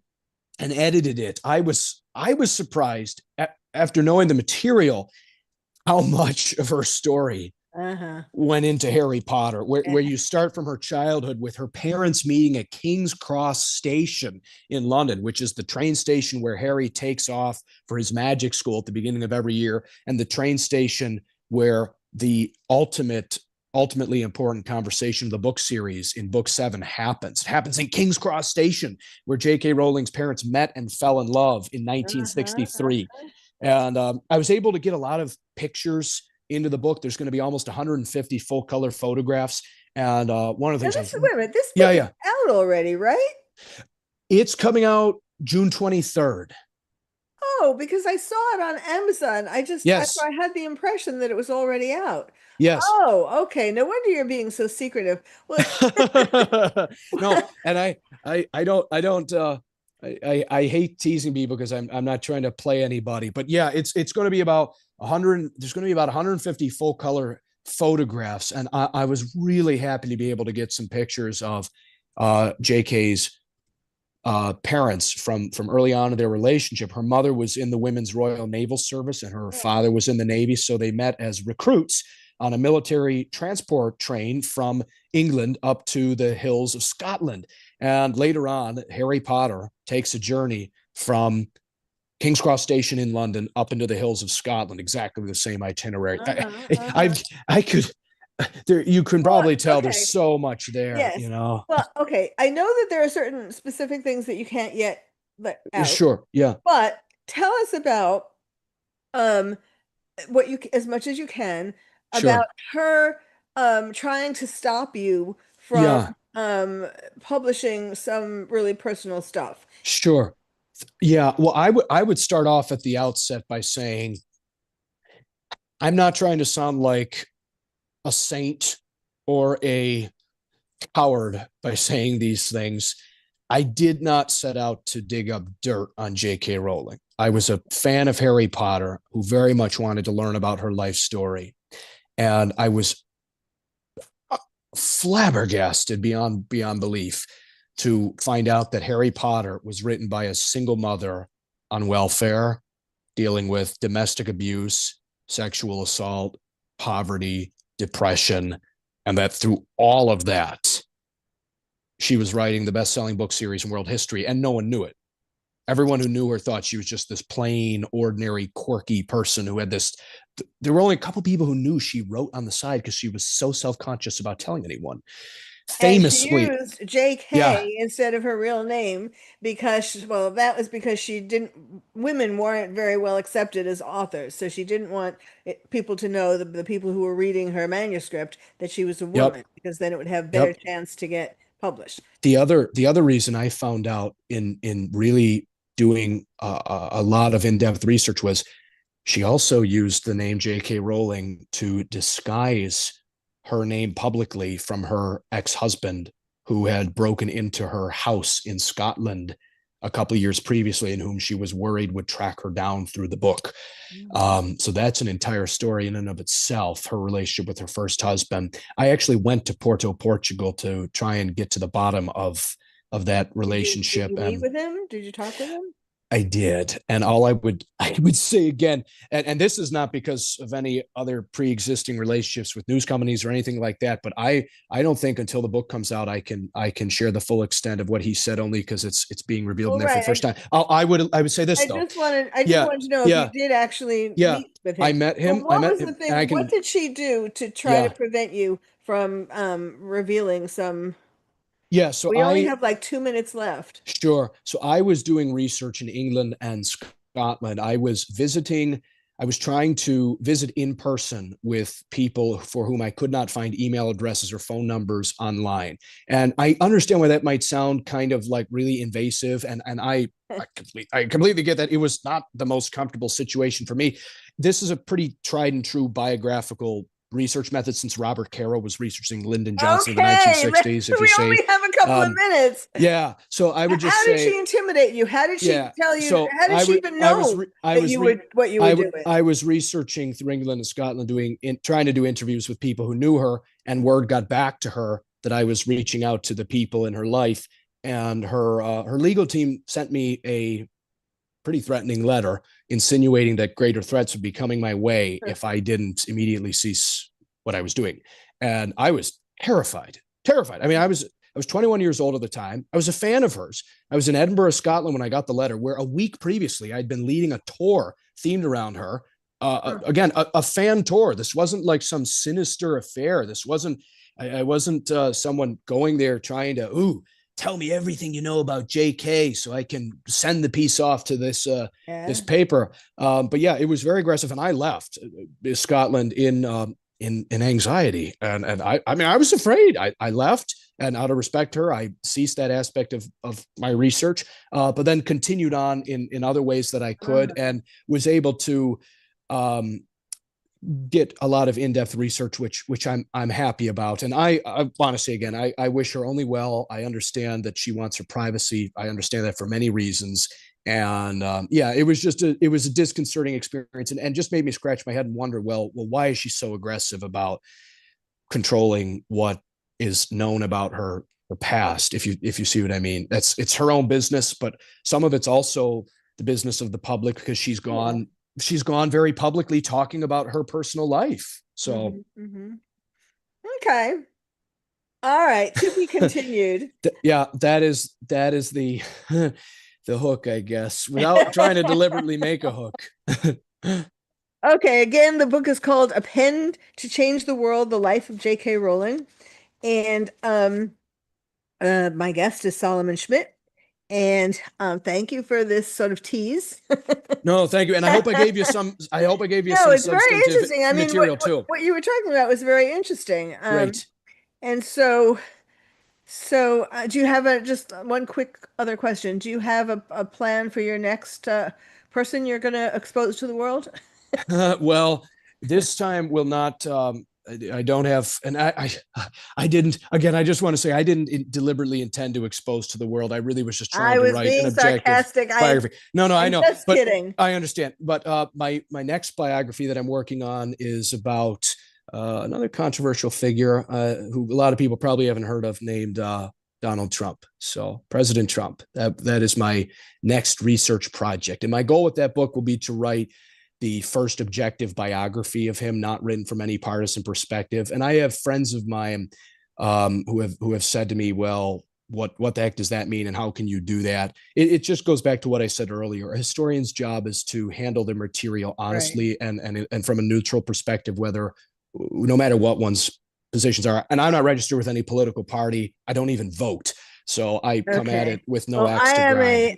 edited it, I was surprised after knowing the material how much of her story Uh-huh. went into Harry Potter, where you start from her childhood with her parents meeting at King's Cross Station in London, which is the train station where Harry takes off for his magic school at the beginning of every year, and the train station where the ultimately important conversation of the book series in book 7 happens. It happens in King's Cross Station, where J.K. Rowling's parents met and fell in love in Uh-huh. 1963. And I was able to get a lot of pictures into the book. There's going to be almost 150 full color photographs. And one of the Now things I this, was, wait a minute, this yeah, book is yeah, out already, right? it's coming out June 23rd. Oh, because I saw it on Amazon. So Yes, I had the impression that it was already out. yes. Oh, okay. No wonder you're being so secretive. Well, No, and I hate teasing people because I'm not trying to play anybody, but yeah, it's going to be about 100. There's going to be about 150 full color photographs, and I was really happy to be able to get some pictures of JK's parents from early on in their relationship. Her mother was in the Women's Royal Naval Service, and her father was in the Navy, so they met as recruits on a military transport train from England up to the hills of Scotland. And later on, Harry Potter takes a journey from King's Cross Station in London up into the hills of Scotland, exactly the same itinerary. uh-huh, uh-huh. I could there you can Well, probably tell there's okay. so much there, Yes. Well, okay. I know that there are certain specific things that you can't yet let out, Sure, yeah, but tell us about um what you as much as you can about sure. her trying to stop you from Yeah, publishing some really personal stuff. sure. Yeah, well, I would start off at the outset by saying I'm not trying to sound like a saint or a coward by saying these things. I did not set out to dig up dirt on J.K. Rowling. I was a fan of Harry Potter who very much wanted to learn about her life story. And I was flabbergasted beyond belief to find out that Harry Potter was written by a single mother on welfare, dealing with domestic abuse, sexual assault, poverty, depression, and that through all of that, she was writing the best-selling book series in world history, and no one knew it. Everyone who knew her thought she was just this plain, ordinary, quirky person who had this. There were only a couple people who knew she wrote on the side because she was so self-conscious about telling anyone. And she Famously, used J.K. yeah, instead of her real name because, well, that was because she didn't, women weren't very well accepted as authors. So she didn't want people to know, the people who were reading her manuscript, that she was a yep, woman, because then it would have better yep. chance to get published. The other reason I found out in really doing a lot of in-depth research was she also used the name J.K. Rowling to disguise her name publicly from her ex-husband, who had broken into her house in Scotland a couple of years previously, and whom she was worried would track her down through the book. Mm. So that's an entire story in and of itself, her relationship with her first husband. I actually went to Porto, Portugal to try and get to the bottom of that Did relationship. you meet And with him? Did you talk with him? I did. And all I would say again, and this is not because of any other pre-existing relationships with news companies or anything like that, but I don't think until the book comes out I can share the full extent of what he said, only because it's being revealed in Well, there for the right. first time. I would say this though. I just Yeah, wanted to know if you yeah, did actually yeah. meet with I him. met But him. I what met was him the and I thing? What can did she do to try to yeah. prevent you from revealing some? Yeah, so We only I have like 2 minutes left. Sure. So I was doing research in England and Scotland. I was trying to visit in person with people for whom I could not find email addresses or phone numbers online. And I understand why that might sound kind of like really invasive. And I completely get that it was not the most comfortable situation for me. This is a pretty tried and true biographical research method since Robert Carroll was researching Lyndon Johnson in the Okay, 1960s, if you we see. only have a couple of Um, minutes. yeah. So I would just How did say, she intimidate you? How did she yeah. tell you? So How did she even know I that was you would what you were doing? I was researching through England and Scotland, trying to do interviews with people who knew her, and word got back to her that I was reaching out to the people in her life, and her legal team sent me a pretty threatening letter insinuating that greater threats would be coming my way if I didn't immediately cease what I was doing. And I was terrified, terrified. I mean, I was 21 years old at the time. I was a fan of hers. I was in Edinburgh, Scotland when I got the letter, where a week previously I'd been leading a tour themed around her. Again, a fan tour. This wasn't like some sinister affair. This wasn't. I wasn't someone going there trying to tell me everything you know about J.K. so I can send the piece off to this Yeah. paper. But yeah, it was very aggressive, and I left Scotland in anxiety, and I mean I was afraid. I left, and out of respect to her, I ceased that aspect of my research, but then continued on in other ways that I could, Uh-huh. and was able to um, get a lot of in-depth research, which I'm happy about. And I want to say again, I wish her only well. I understand that she wants her privacy. I understand that for many reasons. And yeah, it was a disconcerting experience, and just made me scratch my head and wonder, well, why is she so aggressive about controlling what is known about her past? If you see what I mean, it's her own business, but some of it's also the business of the public, because Yeah. she's gone very publicly talking about her personal life. So Hmm. Okay. All right. To be continued. yeah, that is the the hook, I guess, without trying to deliberately make a hook. Okay. Again, the book is called A Pen to Change the World, The Life of J.K. Rowling. And my guest is Solomon Schmidt. And thank you for this sort of tease. No, thank you. And I hope I gave you some, I hope I gave you No, some it's very substantive interesting. I mean, material too. what you were talking about was very interesting. Great. And so do you have a just one quick other question? Do you have a plan for your next person you're going to expose to the world? Well, this time will not. I don't have, and I didn't. Again, I just want to say I didn't deliberately intend to expose to the world. I really was just I trying to was write an being objective sarcastic. biography. No, I I'm know, just but kidding. I understand. But my next biography that I'm working on is about another controversial figure who a lot of people probably haven't heard of, named Donald Trump. So President Trump. That is my next research project, and my goal with that book will be to write the first objective biography of him, not written from any partisan perspective. And I have friends of mine who have said to me, "Well, what the heck does that mean, and how can you do that?" It just goes back to what I said earlier. A historian's job is to handle their material Right. honestly and from a neutral perspective, whether no matter what one's positions are. And I'm not registered with any political party. I don't even vote. So I come at it Okay. with no Well, axe to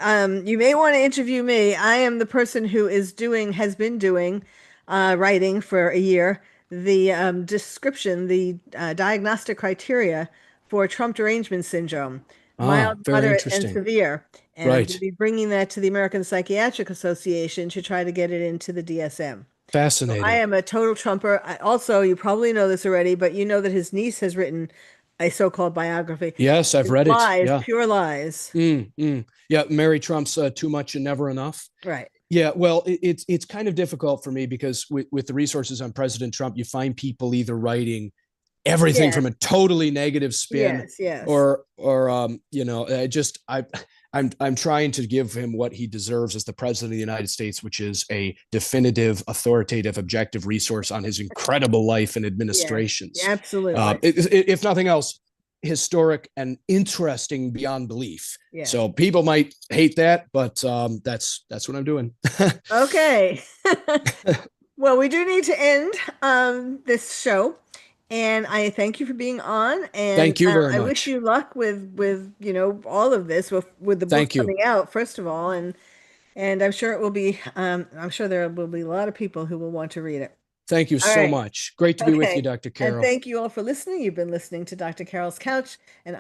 grind. you may want to interview me. I am the person who has been doing, writing for a year, the description, the diagnostic criteria for Trump derangement syndrome, Ah, mild, very moderate, and interesting. severe. And I'm going to Right. be bringing that to the American Psychiatric Association to try to get it into the DSM. So I Fascinating. am a total Trumper. Also, you probably know this already, but you know that his niece has written a so-called biography. Yes, I've read it. Lies, Yeah. pure lies. Yeah, Mary Trump's Too Much and Never Enough. Right. Yeah, well, it's kind of difficult for me because with the resources on President Trump, you find people either writing everything Yes, from a totally negative spin, yes. or I'm trying to give him what he deserves as the president of the United States, which is a definitive, authoritative, objective resource on his incredible life and Yes, administrations. absolutely. If nothing else, historic and interesting beyond belief. Yes. So people might hate that, but that's what I'm doing. Okay. Well, we do need to end this show, and I thank you for being on, and Thank you very I wish much. you luck with all of this with the book Thank you. coming out, first of all, and I'm sure it will be I'm sure there will be a lot of people who will want to read it. Thank you All so right. much. Great to be with you, Okay. Dr. And Carole. thank you all for listening. You've been listening to Dr. Carol's Couch, and